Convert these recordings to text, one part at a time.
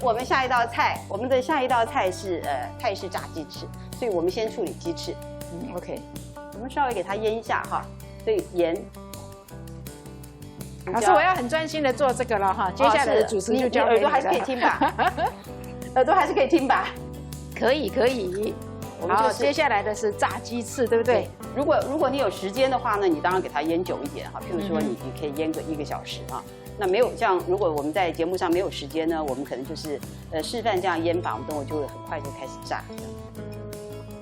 我们下一道菜，我们的下一道菜是泰式炸鸡翅，所以我们先处理鸡翅。OK， 我们稍微给它腌一下哈，所以盐。老师，我要很专心的做这个了哈，接下来的主持就交给你了。耳朵还是可以听吧？耳朵还是可以听吧？可以可以。好，接下来的是炸鸡翅，对不对？如果你有时间的话呢，你当然给它腌久一点哈。譬如说你可以腌个1个小时啊。那没有像如果我们在节目上没有时间呢，我们可能就是示范这样腌法，我们等会就会很快就开始炸。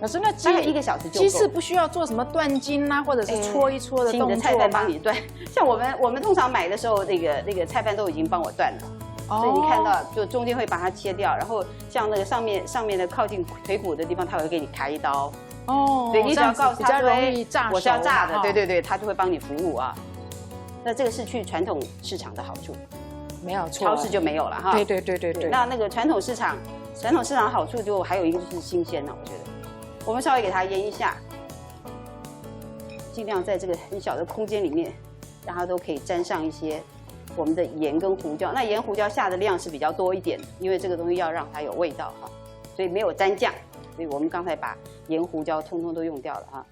老师，那大概1个小时就够。鸡翅不需要做什么断筋啊，或者是搓一搓的动作吗？你的菜单帮你断。像我们通常买的时候，那个菜单都已经帮我断了。所以你看到，就中间会把它切掉，然后像那个上面的靠近腿骨的地方，它会给你开一刀。哦，对，你只要告诉他说，我是要炸的，对对对，他就会帮你服务啊。那这个是去传统市场的好处，没有错，超市就没有了哈。对对对对对。那个传统市场好处就还有一个就是新鲜了，我觉得。我们稍微给它腌一下，尽量在这个很小的空间里面，让它都可以沾上一些我们的盐跟胡椒。那盐胡椒下的量是比较多一点，因为这个东西要让它有味道哈，所以没有沾酱。所以我们刚才把盐胡椒通通都用掉了哈。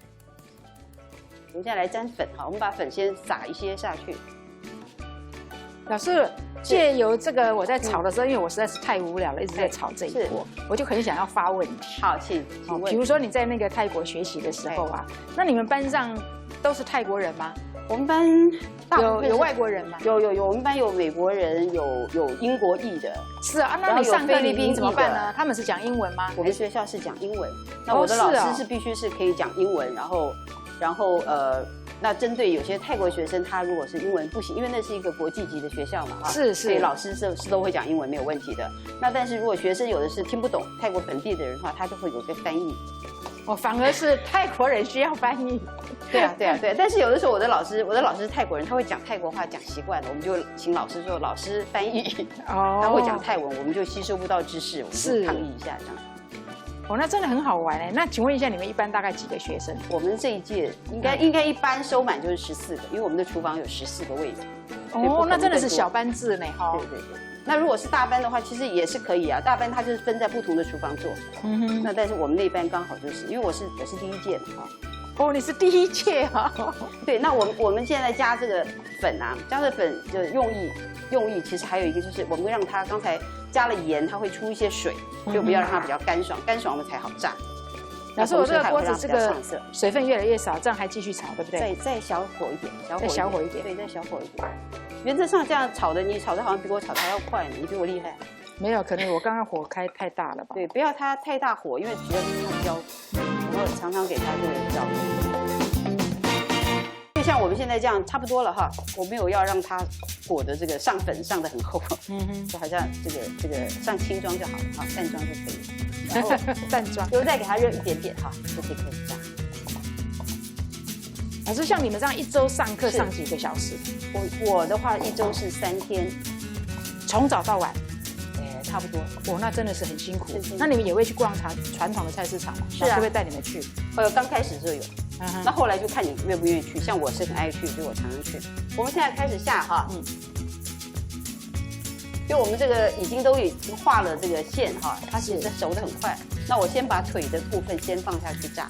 我们现在来沾粉哈，我们把粉先撒一些下去。老师，借由这个我在炒的时候，因为我实在是太无聊了，一直在炒这一锅，我就很想要发问题。好，请问。比如说你在那个泰国学习的时候啊，那你们班上都是泰国人吗？我们班有外国人吗？有，我们班有美国人，有英国裔的。是啊，那你上课你怎么办呢？他们是讲英文吗？我们学校是讲英文，那我的老师是必须是可以讲英文，然后那针对有些泰国学生，他如果是英文不行，因为那是一个国际级的学校嘛，是，所以老师是都会讲英文没有问题的。那但是如果学生有的是听不懂泰国本地的人的话，他就会有个翻译。反而是泰国人需要翻译。对啊。但是有的时候我的老师是泰国人，他会讲泰国话讲习惯了，我们就请老师说老师翻译。他会讲泰文，我们就吸收不到知识，我们就抗议一下这样。那真的很好玩哎。那请问一下，你们一般大概几个学生？我们这一届应该一般收满就是14个，因为我们的厨房有14个位置。那真的是小班制呢哈。对。那如果是大班的话，其实也是可以啊。大班它就是分在不同的厨房做。那但是我们那班刚好就是，因为我是第一届的哈。你是第一届啊？对，那我们现在加这个粉啊，加这粉的用意其实还有一个就是，我们让它刚才加了盐，它会出一些水，就不要让它比较干爽，我们才好炸。老师，我这个锅子这个水分越来越少，这样还继续炒，对不对？再小火一点，再小火一点，对，再小火一点。原则上这样炒的，你炒的好像比我炒的还要快呢，你比我厉害。没有，可能我刚刚火开太大了吧？对，不要它太大火，因为主要是用焦，然后常常给它这个焦。就像我们现在这样差不多了哈，我没有要让它裹的这个上粉上的很厚，就好像这个上轻装就好了哈，淡装就可以了。然后淡装，就再给它热一点点哈，就可以开始炸。老师，像你们这样一周上课上几个小时？我的话一周是3天，从早到晚。差不多。那真的是很辛苦。那你们也会去逛传统的菜市场吗？是啊，就会带你们去。刚开始就有，那后来就看你愿不愿意去。像我是很爱去，所以我常常去。我们现在开始下哈，就我们这个已经画了这个线哈，它其实熟得很快。那我先把腿的部分先放下去炸，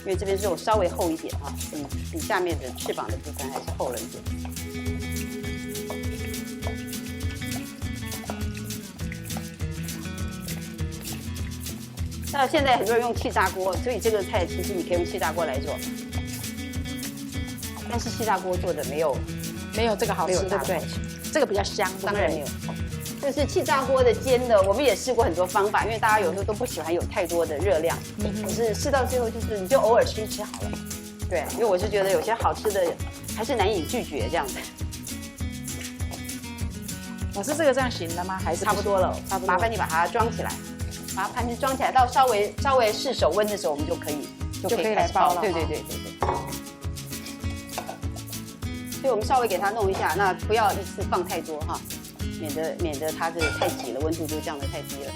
因为这边肉稍微厚一点哈，比下面的翅膀的部分还是厚了一点。那现在很多人用气炸锅，所以这个菜其实你可以用气炸锅来做，但是气炸锅做的没有这个好吃，对不对？这个比较香，当然没有。这是气炸锅的煎的，我们也试过很多方法，因为大家有时候都不喜欢有太多的热量，可是试到最后就是你就偶尔吃一吃好了。对，因为我是觉得有些好吃的还是难以拒绝这样子。老师，这个这样行了吗？还是差不多了，麻烦你把它装起来。把它盘子装起来，到稍微试手温的时候，我们就可以来包了。对。所以我们稍微给它弄一下，那不要一次放太多哈，免得它这个太挤了，温度就降得太低了。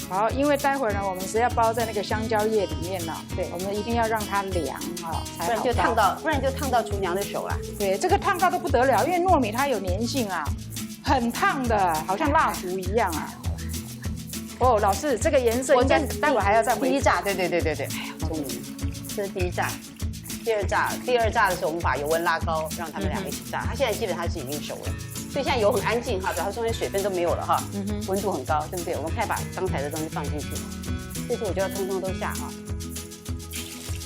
好，因为待会儿呢，我们是要包在那个香蕉叶里面呢。对，我们一定要让它凉哈，不然就烫到厨娘的手啦。对，这个烫到都不得了，因为糯米它有粘性啊，很烫的，好像蜡烛一样啊。哦，老师，这个颜色应该待会还要再第一炸，对。哎呀，终于，这是第一炸。第二炸的时候，我们把油温拉高，让它们两个一起炸。它现在基本上是已经熟了，所以现在油很安静哈，它中间水分都没有了哈，温度很高，对不对？我们开始把刚才的东西放进去，这次我就要通通都下哈。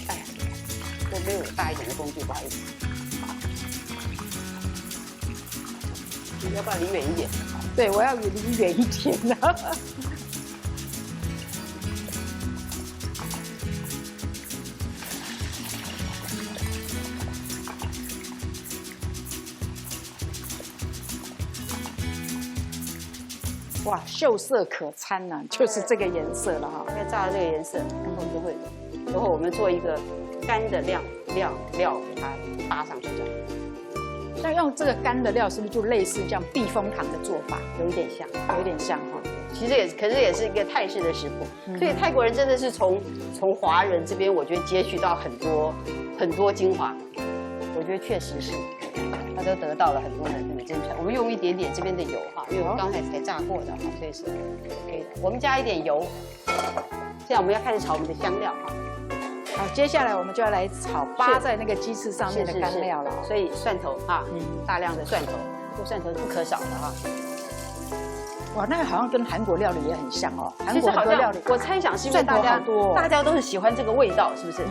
哎呀，我没有大一点的工具，不好意思。你要不要离远一点？对，我要离远一点了。哇，秀色可餐呐，就是这个颜色了哈。大概炸到这个颜色，然后我们做一个干的料给它搭上去这样。那用这个干的料是不是就类似像避风塘的做法？有一点像，有一点像哈。其实可是也是一个泰式的食谱，所以泰国人真的是从华人这边，我觉得截取到很多精华。我觉得确实是，他都得到了很多的这个真传。我们用一点点这边的油哈，因为我们刚才炸过的哈，所以是 OK 的。我们加一点油，现在我们要开始炒我们的香料哈。好，接下来我们就要来炒扒在那个鸡翅上面的干料了。所以蒜头哈，大量的蒜头，这蒜头是不可少的哈。哇，那个好像跟韩国料理也很像哦。韩国很多料理，我猜想是因为大家都是喜欢这个味道，是不是？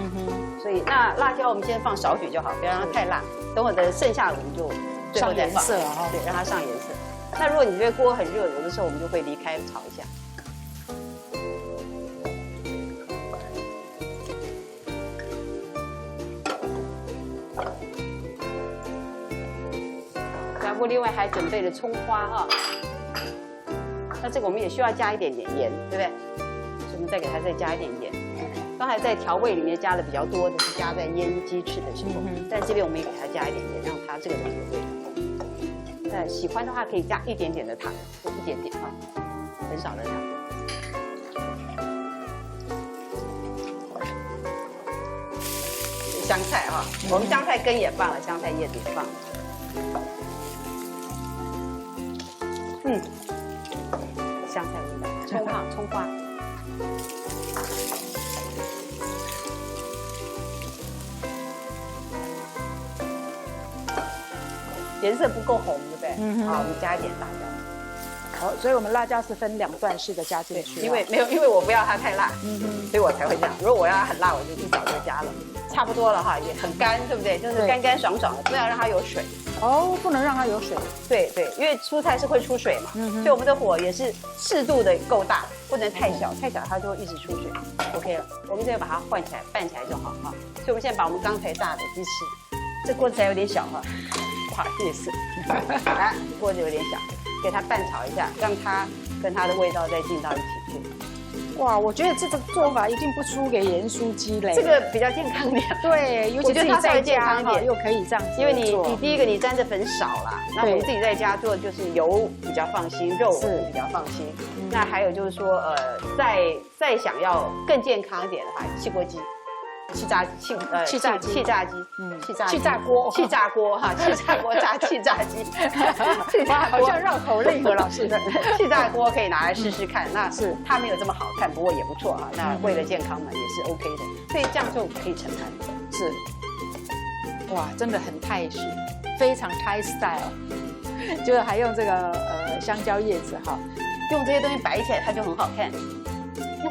所以那辣椒我们先放少许就好，不要让它太辣。等会的剩下的我们就最后再放。上颜色啊，对，让它上颜色。那如果你觉得锅很热，有的时候我们就会离开炒一下。然后另外还准备了葱花哈。那这个我们也需要加一点点盐，对不对？所以我们再给它加一点盐。刚才在调味里面加的比较多的是加在腌鸡翅的时候，但这边我们也给它加一点盐，让它这个东西有味道。那喜欢的话可以加一点点的糖，就一点点哈，很少的糖。香菜哈，我们香菜根也放了，香菜叶子也放了。香菜味道，葱花。颜色不够红，对不对？好，我们加一点辣椒。好，所以我们辣椒是分2段式的加进去。因为我不要它太辣，所以我才会这样。如果我要它很辣，我就一早就加了。差不多了哈，也很干，对不对？就是干干爽爽的，不要让它有水。哦，不能让它有水。对，因为蔬菜是会出水嘛，所以我们的火也是适度的够大，不能太小，太小它就会一直出水。OK 了，我们这个把它换起来，拌起来就好哈。所以我们现在把我们刚才炸的鸡翅，这锅子还有点小哈，不好意思，来，锅子有点小，给它拌炒一下，让它跟它的味道再进到一起去。哇，我觉得这个做法一定不输给盐酥鸡嘞。这个比较健康点，对，尤其自己在家哈，又可以这样子。因为你第一个你沾的粉少啦，那我们自己在家做就是油比较放心，肉比较放心。那还有就是说再想要更健康一点的话，气炸鸡，气炸锅哈，气炸锅炸气炸鸡，好像绕口令和老师的气炸锅可以拿来试试看。那是它没有这么好看，不过也不错哈。那为了健康嘛，也是 OK 的，所以这样就可以盛盘。是，哇，真的很泰式，非常泰 style， 就是还用这个香蕉叶子哈，用这些东西摆起来它就很好看。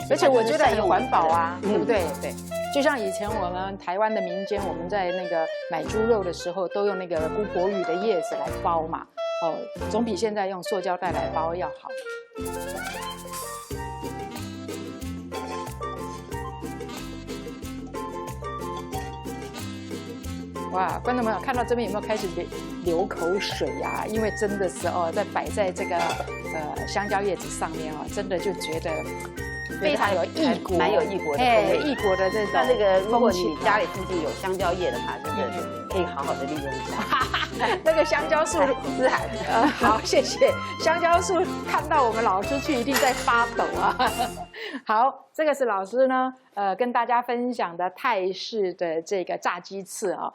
而且我觉得很环保啊，对不对？对，就像以前我们台湾的民间，我们在那个买猪肉的时候，都用那个姑婆芋的叶子来包嘛，哦，总比现在用塑胶袋来包要好。哇，观众朋友看到这边有没有开始流口水呀？因为真的是哦，在摆在这个香蕉叶子上面哦，真的就觉得非常有异国，蛮有异国的风味，异国的这种。那个，如果你家里附近有香蕉叶的话，真的可以好好的利用一下。那个香蕉树思涵，好，谢谢。香蕉树看到我们老师去，一定在发抖啊。好，这个是老师呢，跟大家分享的泰式的这个炸鸡翅啊。